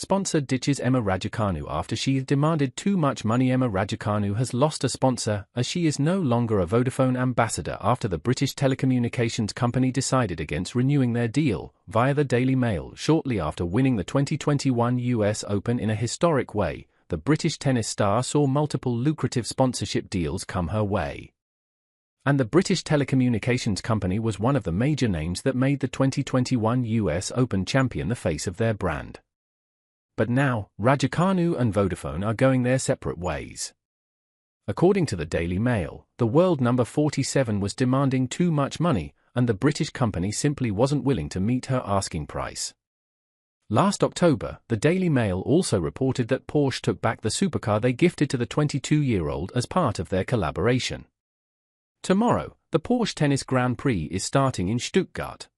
sponsor ditches Emma Raducanu after she demanded too much money. Emma Raducanu has lost a sponsor, as she is no longer a Vodafone ambassador after the British telecommunications company decided against renewing their deal, via the Daily Mail. Shortly after winning the 2021 US Open in a historic way, the British tennis star saw multiple lucrative sponsorship deals come her way. And the British telecommunications company was one of the major names that made the 2021 US Open champion the face of their brand. But now, Raducanu and Vodafone are going their separate ways. According to the Daily Mail, the world number 47 was demanding too much money, and the British company simply wasn't willing to meet her asking price. Last October, the Daily Mail also reported that Porsche took back the supercar they gifted to the 22-year-old as part of their collaboration. Tomorrow, the Porsche Tennis Grand Prix is starting in Stuttgart.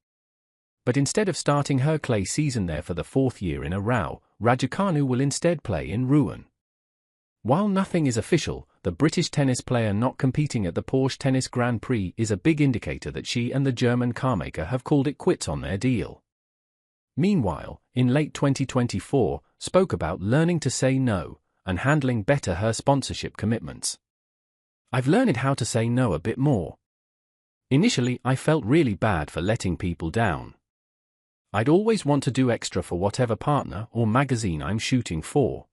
But instead of starting her clay season there for the fourth year in a row, Raducanu will instead play in Rouen. While nothing is official, the British tennis player not competing at the Porsche Tennis Grand Prix is a big indicator that she and the German carmaker have called it quits on their deal. Meanwhile, in late 2024, spoke about learning to say no, and handling better her sponsorship commitments. I've learned how to say no a bit more. Initially, I felt really bad for letting people down. I'd always want to do extra for whatever partner or magazine I'm shooting for.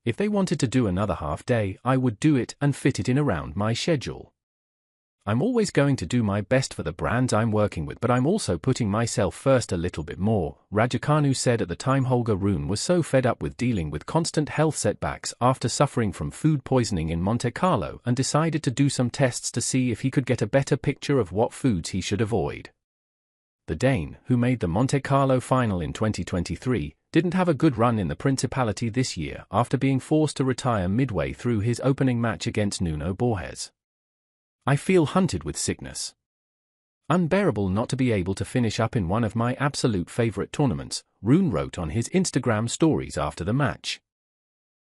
If they wanted to do another half day, I would do it and fit it in around my schedule. I'm always going to do my best for the brands I'm working with, but I'm also putting myself first a little bit more, Raducanu said at the time. Holger Rune was so fed up with dealing with constant health setbacks after suffering from food poisoning in Monte Carlo and decided to do some tests to see if he could get a better picture of what foods he should avoid. The Dane, who made the Monte Carlo final in 2023, didn't have a good run in the Principality this year after being forced to retire midway through his opening match against Nuno Borges. I feel hunted with sickness. Unbearable not to be able to finish up in one of my absolute favorite tournaments, Rune wrote on his Instagram stories after the match.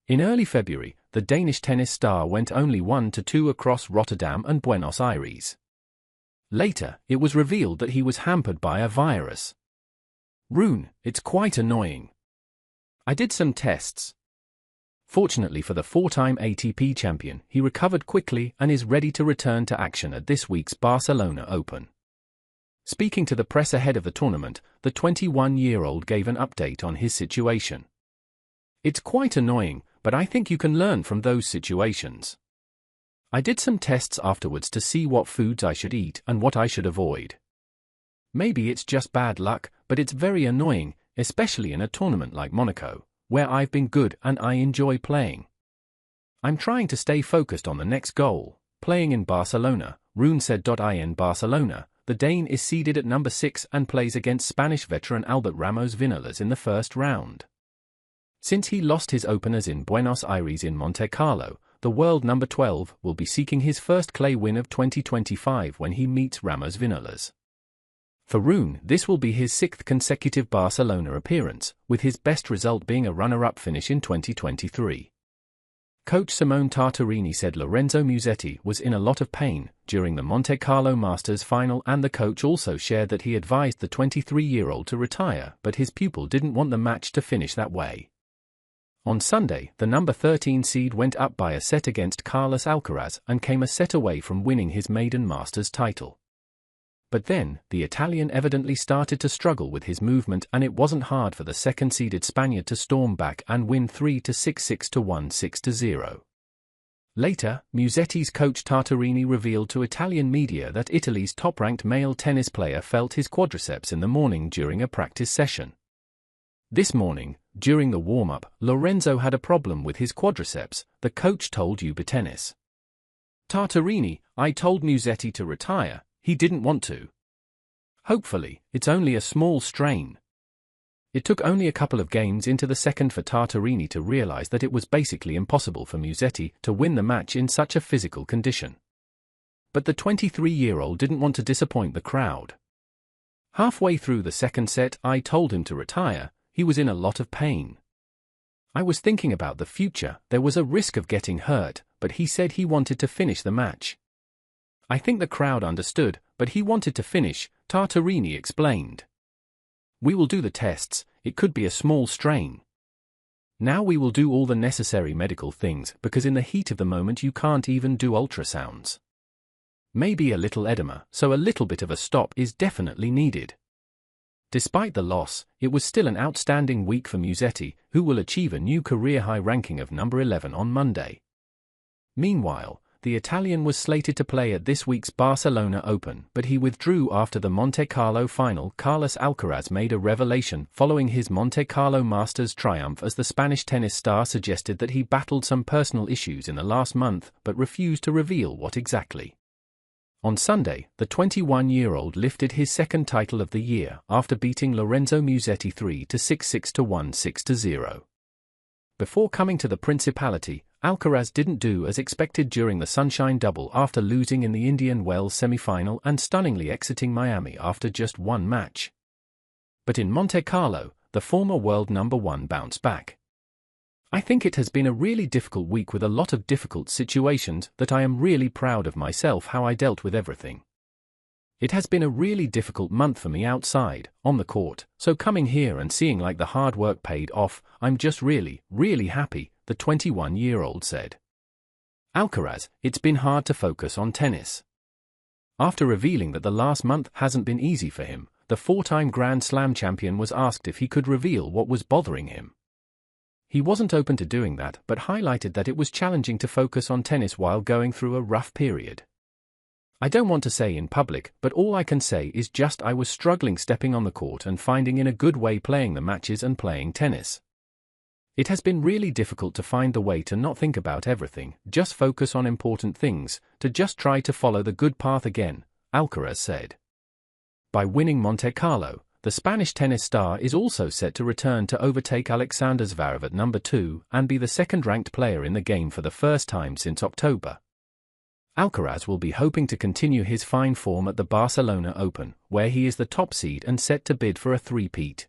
In early February, the Danish tennis star went only 1-2 across Rotterdam and Buenos Aires. Later, it was revealed that he was hampered by a virus. Rune, it's quite annoying. I did some tests. Fortunately for the four-time ATP champion, he recovered quickly and is ready to return to action at this week's Barcelona Open. Speaking to the press ahead of the tournament, the 21-year-old gave an update on his situation. It's quite annoying, but I think you can learn from those situations. I did some tests afterwards to see what foods I should eat and what I should avoid. Maybe it's just bad luck, but it's very annoying, especially in a tournament like Monaco, where I've been good and I enjoy playing. I'm trying to stay focused on the next goal, playing in Barcelona, Rune said. In Barcelona, the Dane is seeded at number 6 and plays against Spanish veteran Albert Ramos Vinolas in the first round. Since he lost his openers in Buenos Aires in Monte Carlo, the world number 12 will be seeking his first clay win of 2025 when he meets Ramos Vinolas. For Rune, this will be his 6th consecutive Barcelona appearance, with his best result being a runner-up finish in 2023. Coach Simone Tartarini said Lorenzo Musetti was in a lot of pain during the Monte Carlo Masters final, and the coach also shared that he advised the 23-year-old to retire, but his pupil didn't want the match to finish that way. On Sunday, the number 13 seed went up by a set against Carlos Alcaraz and came a set away from winning his maiden Masters title. But then, the Italian evidently started to struggle with his movement, and it wasn't hard for the second-seeded Spaniard to storm back and win 3-6, 6-1, 6-0. Later, Musetti's coach Tartarini revealed to Italian media that Italy's top-ranked male tennis player felt his quadriceps in the morning during a practice session. This morning, during the warm-up, Lorenzo had a problem with his quadriceps, the coach told UB Tennis. Tartarini, I told Musetti to retire. He didn't want to. Hopefully, it's only a small strain. It took only a couple of games into the second for Tartarini to realize that it was basically impossible for Musetti to win the match in such a physical condition. But the 23-year-old didn't want to disappoint the crowd. Halfway through the second set, I told him to retire. He was in a lot of pain. I was thinking about the future. There was a risk of getting hurt, but he said he wanted to finish the match. I think the crowd understood, but he wanted to finish, Tartarini explained. We will do the tests. It could be a small strain. Now we will do all the necessary medical things because in the heat of the moment you can't even do ultrasounds. Maybe a little edema, so a little bit of a stop is definitely needed. Despite the loss, it was still an outstanding week for Musetti, who will achieve a new career-high ranking of number 11 on Monday. Meanwhile, the Italian was slated to play at this week's Barcelona Open, but he withdrew after the Monte Carlo final. Carlos Alcaraz made a revelation following his Monte Carlo Masters triumph as the Spanish tennis star suggested that he battled some personal issues in the last month but refused to reveal what exactly. On Sunday, the 21-year-old lifted his second title of the year after beating Lorenzo Musetti 3-6, 6-1, 6-0. Before coming to the Principality, Alcaraz didn't do as expected during the Sunshine Double after losing in the Indian Wells semi-final and stunningly exiting Miami after just one match. But in Monte Carlo, the former world number 1 bounced back. I think it has been a really difficult week with a lot of difficult situations that I am really proud of myself how I dealt with everything. It has been a really difficult month for me outside, on the court, so coming here and seeing like the hard work paid off, I'm just really, really happy, the 21-year-old said. Alcaraz, it's been hard to focus on tennis. After revealing that the last month hasn't been easy for him, the 4-time Grand Slam champion was asked if he could reveal what was bothering him. He wasn't open to doing that but highlighted that it was challenging to focus on tennis while going through a rough period. I don't want to say in public, but all I can say is just I was struggling stepping on the court and finding in a good way playing the matches and playing tennis. It has been really difficult to find the way to not think about everything, just focus on important things, to just try to follow the good path again, Alcaraz said. By winning Monte Carlo, the Spanish tennis star is also set to return to overtake Alexander Zverev at number 2 and be the second-ranked player in the game for the first time since October. Alcaraz will be hoping to continue his fine form at the Barcelona Open, where he is the top seed and set to bid for a three-peat.